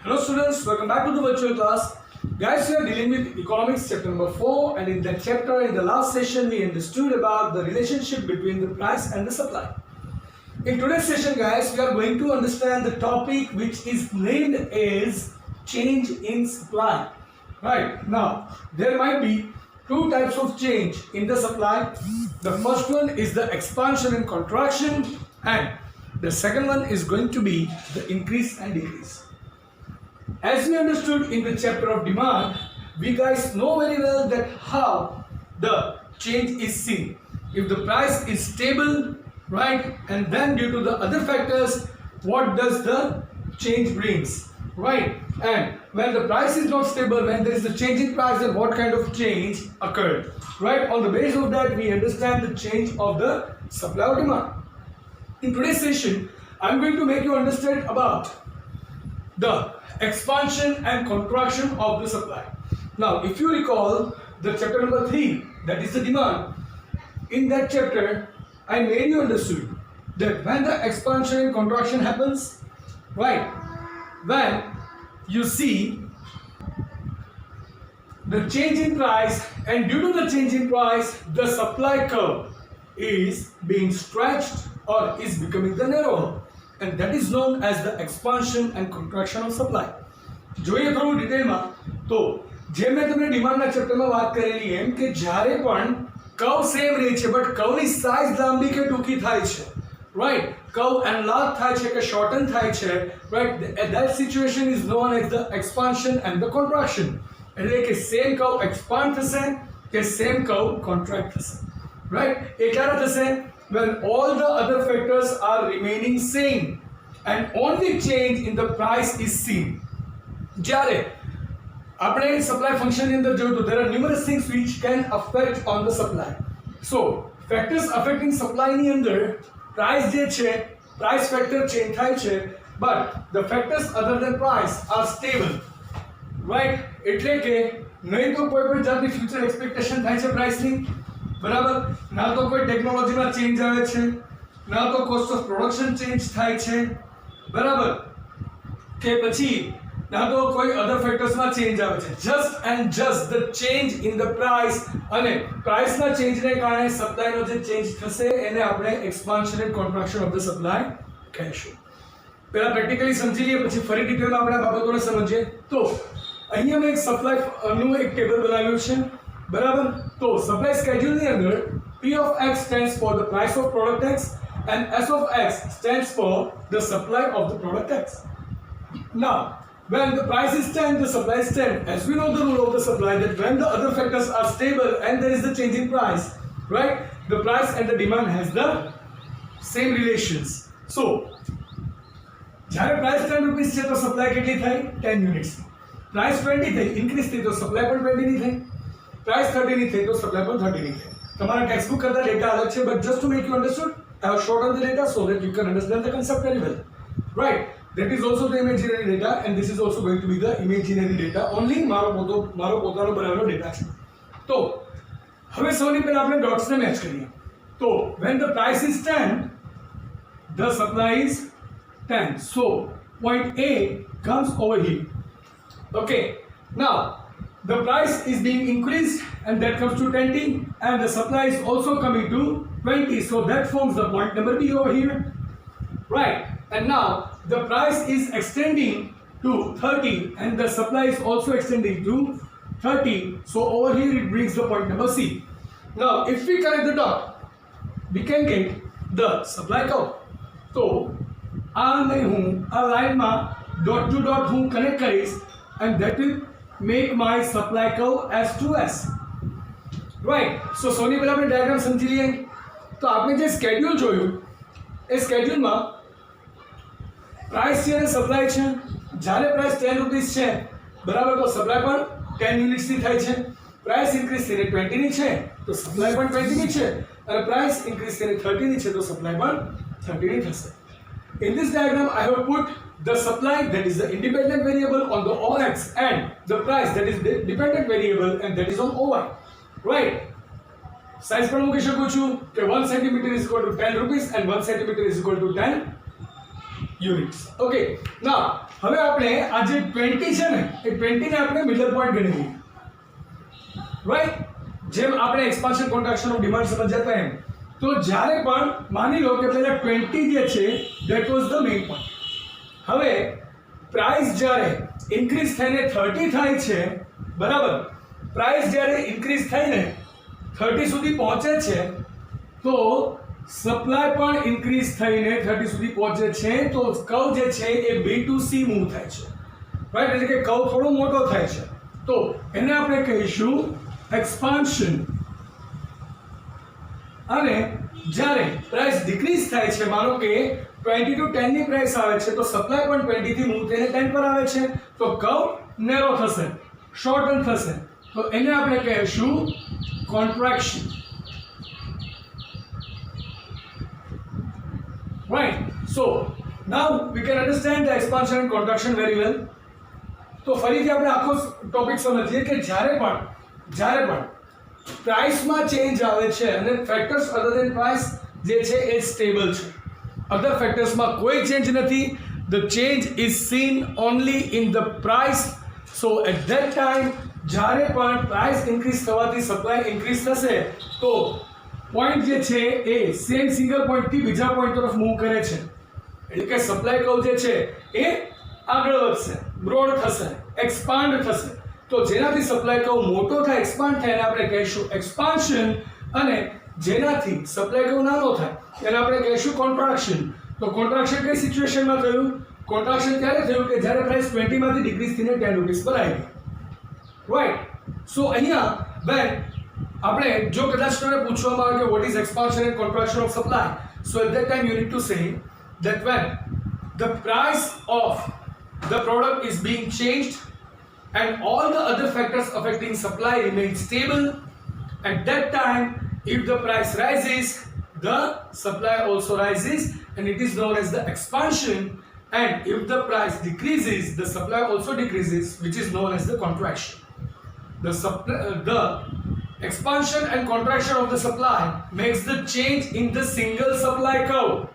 Hello students, welcome back to the virtual class. Guys, we are dealing with economics chapter number 4, and in that chapter, in the last session, we understood about the relationship between the price and the supply. In today's session, guys, we are going to understand the topic which is named as change in supply. Right, now there might be two types of change in the supply. The first one is the expansion and contraction, and the second one is going to be the increase and decrease. As we understood in the chapter of demand, we guys know very well that how the change is seen. If the price is stable, right, and then due to the other factors, what does the change brings, right? And when the price is not stable, when there is a change in price, then what kind of change occurred, right? On the basis of that, we understand the change of the supply or demand. In today's session, I'm going to make you understand about the expansion and contraction of the supply. Now, if you recall the chapter number 3, that is the demand, in that chapter, I made you understood that when the expansion and contraction happens, right, when you see the change in price, and due to the change in price, the supply curve is being stretched or is becoming the narrower, and that is known as the expansion and contraction of supply. જોઈએ થોડું ડિટેલમાં તો જે મેં તમને ડિમાન્ડના ચેપ્ટરમાં વાત કરેલી એમ કે જ્યારે પણ કર્વ સેમ રહે છે બટ કર્વની સાઇઝ લાંબી કે ટૂંકી થાય છે, રાઈટ, કર્વ એનલાર્જ થાય છે કે શોર્ટન થાય છે, right, that situation is known as the expansion and the contraction. એટલે કે સેમ કર્વ એક્સપાન્ડ થશે કે સેમ કર્વ કોન્ટ્રાક્ટ થશે, રાઈટ. એ ક્યારે થશે? When all the other factors are remaining same and only change in the price is seen. જ્યારે આપણે supply function ની અંદર જોયું તો there are numerous things which can affect on the supply. So factors affecting supply ની અંદર price જે છે, price factor change થાય છે, but the factors other than price are stable, right? એટલે કે નહીં તો કોઈ પણ જાતની future expectation થાય છે price ની, બરાબર, ના તો કોઈ ટેકનોલોજીમાં ચેન્જ આવે છે, ના તો કોસ્ટ ઓફ પ્રોડક્શન ચેન્જ થાય છે, બરાબર, કે પછી ના તો કોઈ અધર ફેક્ટર્સમાં ચેન્જ આવે છે. Just and just the change in the price અને પ્રાઇસના ચેન્જને કારણે સપ્લાયનો જે ચેન્જ થશે એને આપણે expansion and contraction of the supply કહીશું. પહેલા પ્રેક્ટિકલી સમજી લઈએ, પછી ફરી ડિટેલમાં આપણે આ બાબતોને સમજીએ. તો અહીંયા મેં એક સપ્લાયનું એક ટેબલ બનાવ્યું છે, બરાબર. તો સપ્લાય સ્કેડ્યુલની અંદર P of X stands for the price of product X and S of X stands for the supply of the product X. Now, when the price is 10, the supply is 10. As we know the rule of the supply, that when the other factors are stable and there is the change in price, right, the price and the demand has the same relations. So, જ્યારે price 10 rupees છે તો supply કેટલી થાય? 10 units. Price 20 થઈ, increase થઈ તો supply પણ 20 ની થઈ. Price 30 ની થઈ તો supply પણ 30 ની થઈ. તમારા ટેક્સ્ટબુક કરતા ડેટા અલગ છે, but just to make you understood, I have shortened the data so that you can understand the concept very well, right? That is also the imaginary data, and this is also going to be the imaginary data. Only મારો પોતાનો બનાવેલો data છે. તો હવે સૌથી પહેલા આપણે ડોટ્સને match કરીએ. તો when the price is 10, the supply is 10. So point A comes over here. Okay. Now the price is being increased and that comes to 20, and the supply is also coming to 20. So that forms the point number B over here, right? And now the price is extending to 30 and the supply is also extending to 30. So over here it brings the point number C. Now if we connect the dot, we can get the supply curve. So આ લાઈનમાં dot to dot હું connect કરીશ and that will make my supply curve as 2S, right? So સૌની પહેલા આપણે diagram સમજી લઈએ. તો આપણે જે સ્કેડ્યુલ જોયું એ સ્કેડ્યુલમાં પ્રાઇસ છે અને સપ્લાય છે. જ્યારે પ્રાઇસ 10 રૂપીસ છે, બરાબર, તો સપ્લાય પણ 10 યુનિટ્સની થાય છે. પ્રાઇસ ઇન્ક્રીઝ થઈને 20 ની છે તો સપ્લાય પણ 20 ની છે, અને પ્રાઇસ ઇન્ક્રીઝ થઈને 30 ની છે તો સપ્લાય પણ 30 ની થશે. In this diagram I have put the supply, that is the independent variable, on the OX, and the price, that is the dependent variable, and that is on OY, right? Size પણ મૂકી શકું છું કે 1 cm is equal to 10 rupees and 1 cm is equal to 10 units. Okay, ના હવે આપણે આ જે 20 છે ને એ 20 ને આપણે મિડલ પોઈન્ટ ગણી લઈએ, રાઈટ? જેમ આપણે એક્સપાન્શન કોન્ટ્રાક્શન ઓફ ડિમાન્ડ સમજ્યા હતા એમ. તો જ્યારે પણ માની લો કે પહેલા 20 જે છે that was the main point. હવે પ્રાઇસ જ્યારે ઇન્ક્રીઝ થઈને 30 થાય છે, બરાબર, પ્રાઇસ જ્યારે ઇન્ક્રીઝ થઈને 30 સુધી પહોંચે છે તો સપ્લાય પણ ઇન્ક્રીઝ થઈને 30 સુધી પહોંચે છે, તો કર્વ જે છે એ B to C મૂવ થાય છે, રાઈટ? એટલે કે કર્વ થોડો મોટો થાય છે, તો એને આપણે કહીશું એક્સપાન્શન. અને જ્યારે પ્રાઇસ ડિક્રીઝ થાય છે, માનો કે 20 to 10 ની પ્રાઇસ આવે છે તો સપ્લાય પણ 20 થી મૂવ થઈને 10 પર આવે છે, તો કર્વ નેરો થશે, શોર્ટન થશે, તો એને આપણે કહીશું contraction, right? So now we can understand the expansion and contraction very well. તો ફરીથી આપણે આખો ટોપિક સમજીએ કે જ્યારે પણ પ્રાઇસમાં ચેન્જ આવે છે અને ફેક્ટર્સ અધર ધેન પ્રાઇસ જે છે એ સ્ટેબલ છે, અધર ફેક્ટર્સમાં કોઈ ચેન્જ નથી, the change is seen only in the price. So at that time જ્યારે પણ પ્રાઇસ ઇન્ક્રીઝ થવાથી સપ્લાય ઇન્ક્રીઝ થશે તો પોઈન્ટ જે છે એ સેમ સિંગલ પોઈન્ટથી બીજા પોઈન્ટ તરફ મૂવ કરે છે, એટલે કે સપ્લાય કર્વ જે છે એ આગળ વધશે, બ્રોડ થશે, એક્સપાન્ડ થશે. તો જેનાથી સપ્લાય કર્વ મોટો થાય, એક્સપાન્ડ થાય, એને આપણે કહીશું એક્સપાન્શન, અને જેનાથી સપ્લાય કર્વ નાનો થાય એને આપણે કહીશું કોન્ટ્રાક્શન. તો કોન્ટ્રાક્શન કઈ સિચ્યુએશનમાં થયું? કોન્ટ્રાક્શન ત્યારે થયું કે જ્યારે પ્રાઇસ 20 માંથી ડિક્રીઝ થઈને 10 રૂપીસ પર આવી, રાઈટ? સો અહીંયા when આપણે જો કદાચ તમને પૂછવામાં આવે કે what is expansion and contraction of supply, so at that time you need to say that when the price of the product is being changed and all the other factors affecting supply remain stable, at that time if the price rises the supply also rises and it is known as the expansion, and if the price decreases the supply also decreases, which is known as the contraction. The expansion and contraction of the supply makes the change in the single supply curve,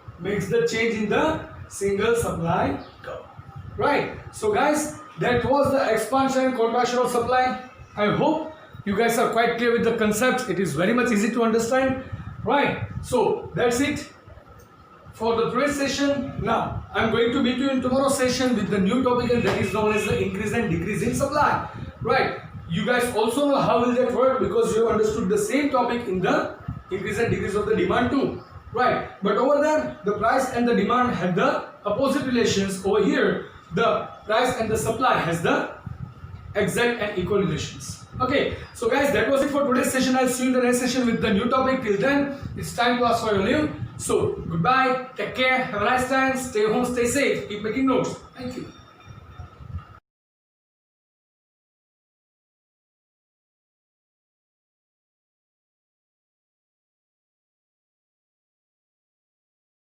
right? So guys, that was the expansion and contraction of supply. I hope you guys are quite clear with the concepts. It is very much easy to understand, right? So that's it for the today's session. Now I'm going to meet you in tomorrow's session with the new topic, and that is known as the increase and decrease in supply, right? You guys also know how will that work because you have understood the same topic in the increase and decrease of the demand too, right? But over there the price and the demand have the opposite relations. Over here the price and the supply has the exact and equal relations. Okay, so guys, that was it for today's session. I'll see you in the next session with the new topic. Till then, it's time to ask for your leave. So goodbye, take care, have a nice time, stay home, stay safe, keep making notes. Thank you.